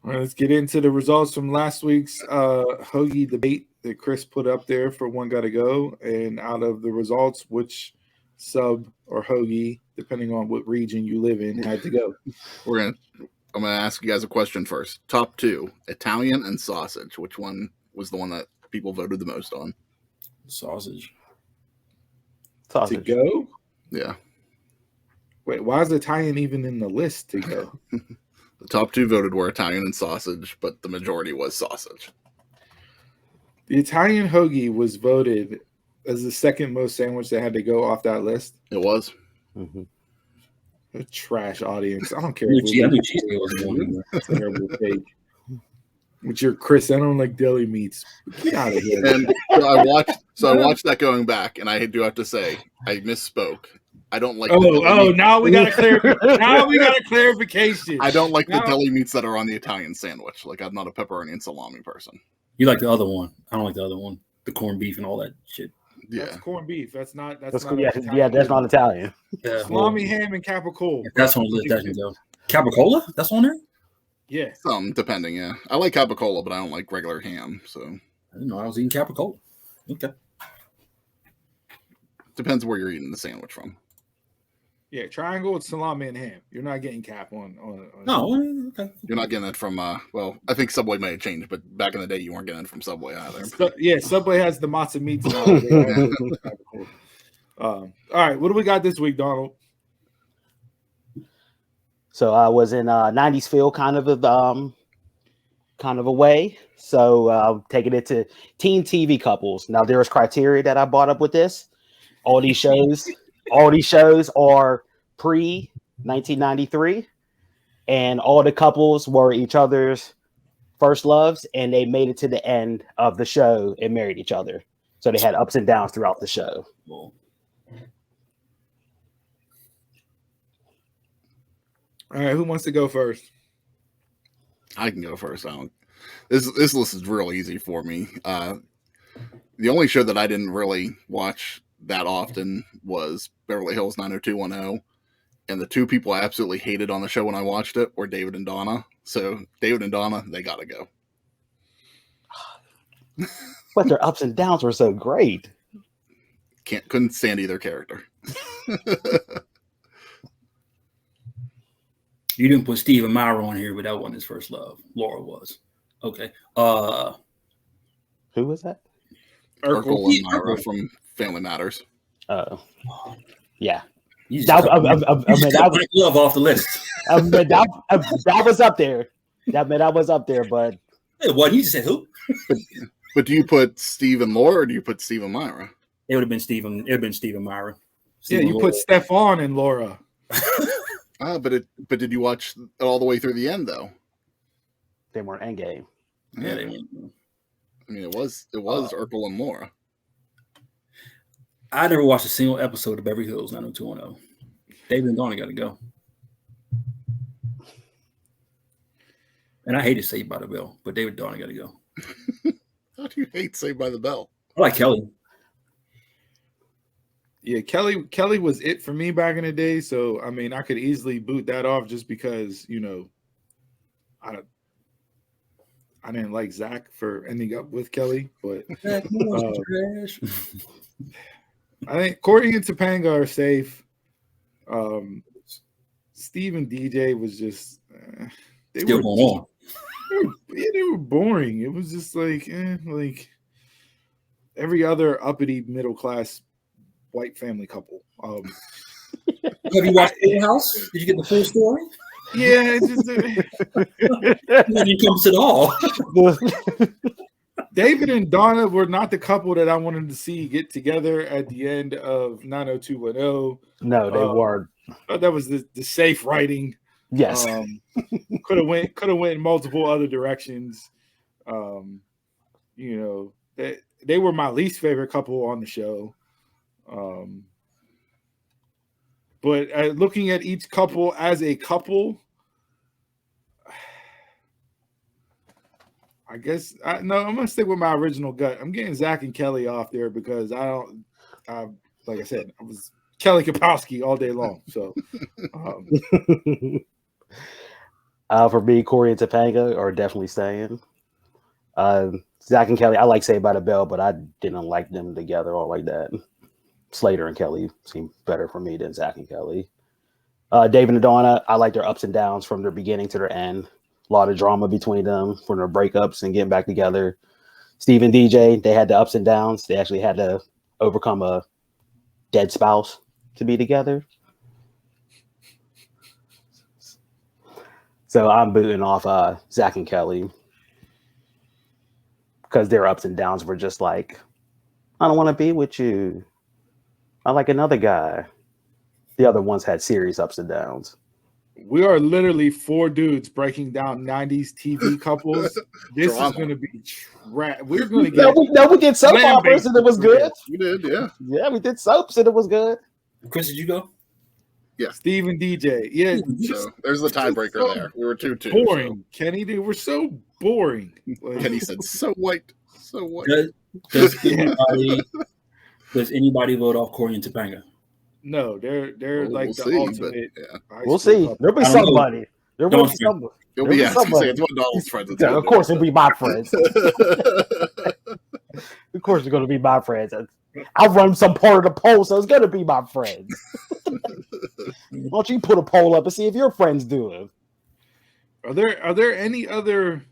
All right, let's get into the results from last week's Hoagie debate that Chris put up there for One Gotta Go. And out of the results, which sub or Hoagie, depending on what region you live in, had to go? I'm gonna ask you guys a question first. Top two, Italian and sausage. Which one was the one that people voted the most on? Sausage. To go? Yeah. Wait, why is Italian even in the list to go? The top two voted were Italian and sausage, but the majority was sausage. The Italian hoagie was voted as the second most sandwich that had to go off that list. It was. Mm-hmm. A trash audience. I don't care. I knew cheesesteak was one. Terrible take. With your Chris, I don't like deli meats. Get out of here. And I watched that going back, and I do have to say I misspoke. I don't like. Now we got a clarification. I don't like the deli meats that are on the Italian sandwich. Like, I'm not a pepperoni and salami person. You like the other one? I don't like the other one. The corned beef and all that shit. Yeah, that's corned beef. That's not. That's not that's not Italian. Yeah, salami, ham, and capicola. That's on the list. That can go. Capicola? That's on there. Yeah, some depending. Yeah, I like capicola, but I don't like regular ham. So I didn't know I was eating capicola. Okay. Depends where you're eating the sandwich from. Yeah, triangle with salami and ham. You're not getting cap on No, okay. You're not getting it from well, I think Subway may have changed, but back in the day you weren't getting it from Subway either. Subway has the matzo meats and all right, what do we got this week, Donald? So I was in 90s feel kind of a way. So taking it to teen TV couples. Now there is criteria that I brought up with this. All these shows are pre-1993, and all the couples were each other's first loves, and they made it to the end of the show and married each other. So they had ups and downs throughout the show. All right, who wants to go first? I can go first. This list is real easy for me. The only show that I didn't really watch that often was Beverly Hills 90210, and the two people I absolutely hated on the show when I watched it were David and Donna. So David and Donna, they gotta go. But their ups and downs were so great. Couldn't stand either character. You didn't put Steve and Myra on here, but that wasn't his first love. Laura was. Okay. Who was that? Urkel and Myra from Family Matters. Oh, yeah. That was love off the list. That was up there. That was up there, but what you said who? But do you put Steve and Laura, or do you put Steve and Myra? It would have been Steve and Myra. Steve you put Stefan and Laura. But did you watch it all the way through the end though? They weren't endgame. Yeah, they weren't. I mean, it was Urkel and Laura. I never watched a single episode of Beverly Hills 90210. David and Donna got to go. And I hated Saved by the Bell, but David and Donna got to go. How do you hate Saved by the Bell? I like Kelly. Yeah, Kelly was it for me back in the day. So I mean, I could easily boot that off just because I didn't like Zach for ending up with Kelly, but I think Courtney and Topanga are safe. Steve and DJ was just they were boring. It was just like every other uppity middle class white family couple. Have you watched Full House? Did you get the full story? Yeah, it just it comes at all. David and Donna were not the couple that I wanted to see get together at the end of 90210. No, they weren't. That was the safe writing. Yes. Could have went in multiple other directions. They were my least favorite couple on the show. But looking at each couple as a couple, I guess I'm gonna stick with my original gut. I'm getting Zach and Kelly off there because like I said, Kelly Kapowski all day long. So, For me, Corey and Topanga are definitely staying. Zach and Kelly, I like Saved by the Bell, but I didn't like them together all like that. Slater and Kelly seem better for me than Zach and Kelly. David and Donna, I like their ups and downs from their beginning to their end. A lot of drama between them from their breakups and getting back together. Steve and DJ, they had the ups and downs. They actually had to overcome a dead spouse to be together. So I'm booting off Zach and Kelly because their ups and downs were just like, I don't want to be with you. I like another guy. The other ones had serious ups and downs. we are literally 4 dudes breaking down 90s TV couples. This Drama. is going to be we're going to get We did soap Land operas based and it was good. You did, yeah. Yeah, we did soaps and it was good. Chris, did you go? Steve and DJ. Yeah, So there's the tiebreaker so there. We were 2-2. boring. Kenny, they were so boring. Like, Kenny said, "So white, so white." Does anybody vote off Corey and Topanga? no, they're We'll like the see, but, ultimate. yeah. high We'll school see. couple. There'll be I don't know. somebody. There will Don't be think. somebody. You'll There'll be be asking, say somebody. it's one Donald's friends. It's Yeah, gonna of do course, it. it'll be my friends. Of course, it's going to be my friends. I'll run some part of the poll, so it's going to be my friends. Why don't you put a poll up and see if your friends do it? Are there any other?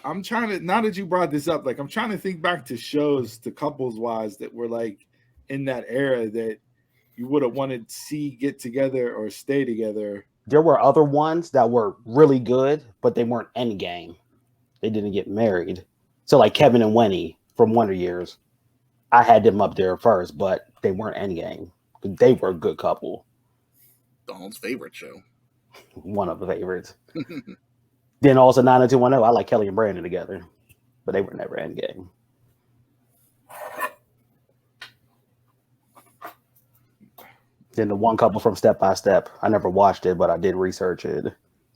I'm trying to. Now that you brought this up, like I'm trying to think back to shows, to couples wise, that were like in that era that you would have wanted to see get together or stay together. There were other ones that were really good, but they weren't endgame. They didn't get married. So like Kevin and Winnie from Wonder Years, I had them up there first, but they weren't endgame. They were a good couple. Donald's favorite show. One of the favorites. Then also 90210, I like Kelly and Brandon together, but they were never endgame. Then the one couple from Step by Step, I never watched it, but I did research it.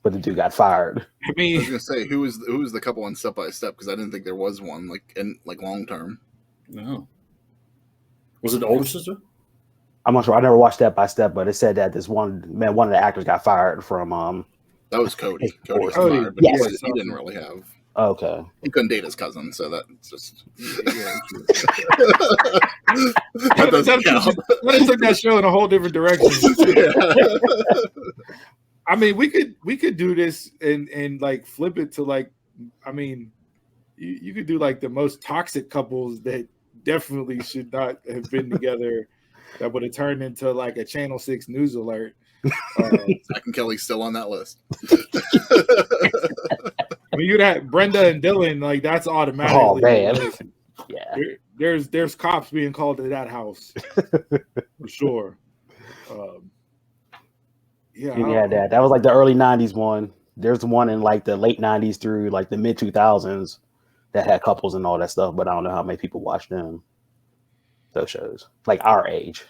But the dude got fired. I I was mean, gonna say who was the couple on Step by Step because I didn't think there was one like long term. No. Was it the older sister? I'm not sure. I never watched Step by Step, but it said that one of the actors got fired from. That was Cody. Cody was Cody, fired, but yes. he didn't really have. Okay. He couldn't date his cousin, so that's just yeah, that doesn't count. They took that show in a whole different direction. I mean, we could do this and like flip it to like, I mean, you could do like the most toxic couples that definitely should not have been together, that would have turned into like a Channel 6 news alert. Zach and Kelly's still on that list. I mean, you'd have Brenda and Dylan, like that's automatically. Oh man. like, Yeah. there's cops being called to that house for sure. Yeah, You had that. That was like the early 90s one. There's one in like the late 90s through like the mid 2000s that had couples and all that stuff, but I don't know how many people watch them. Those shows. Like our age.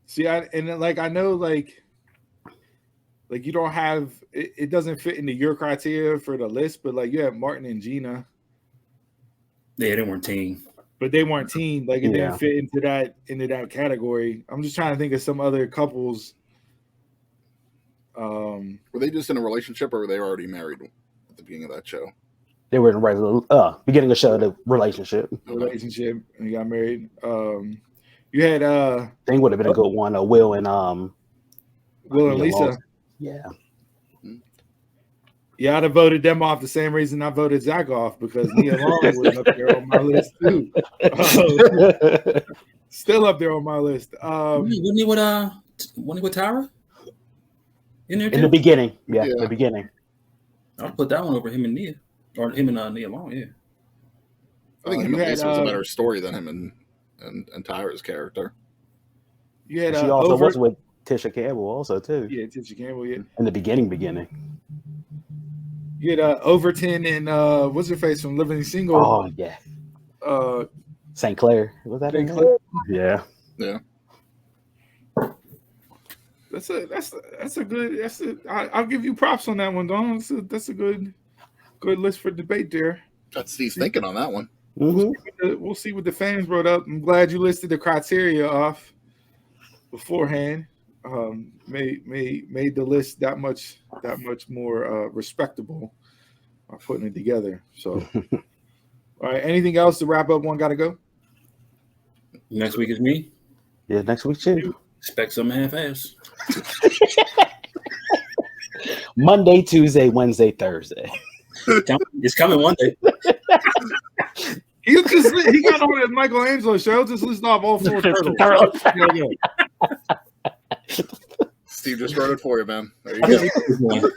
See, I know like you don't have it doesn't fit into your criteria for the list, but like you have Martin and Gina, Yeah, they weren't teen. but they weren't teen. Like it Yeah. didn't fit into that category. I'm just trying to think of some other couples. Were they just in a relationship, or were they already married at the beginning of that show? They were in a regular beginning of the show, the relationship. Relationship and got married. You had Thing would have been a good one. Will and Will and Nia Lisa. Long. Yeah. Yeah, I'd have voted them off the same reason I voted Zach off, because Nia Long was up there on my list too. Still up there on my list. Wasn't he with Tyra? In there too? In the beginning. Yeah, Yeah. the beginning. I'd put that one over him and Nia. Or him and Nia Long, yeah. I think him you and had, Lisa was a better story than him and Tyra's character. You had She also was with Tisha Campbell also too. yeah, Tisha Campbell. Yeah, In the beginning. you had Overton and what's her face from Living Single. Oh yeah. St. Clair. Was that St. in Clair. Yeah. Yeah. I'll give you props on that one, Don. That's a good list for debate there. Got Steve's thinking on that one. Mhm. We'll see what the fans wrote up. I'm glad you listed the criteria off beforehand. Made the list that much more respectable by putting it together. So, all right. Anything else to wrap up? One got to go. Next week is me. Yeah, next week too. Expect some half-ass. Monday, Tuesday, Wednesday, Thursday. It's coming one day. He got on his Michelangelo show. Just list off all 4 turtles. Yeah. Steve just wrote it for you, man. There you go.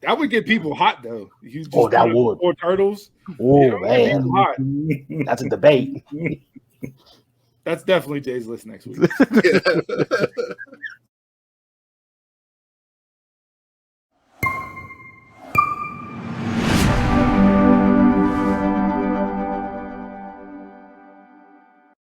That would get people hot, though. You just Oh, that put would. 4 turtles. Oh You know, get man, people hot. that's a debate. That's definitely Jay's list next week.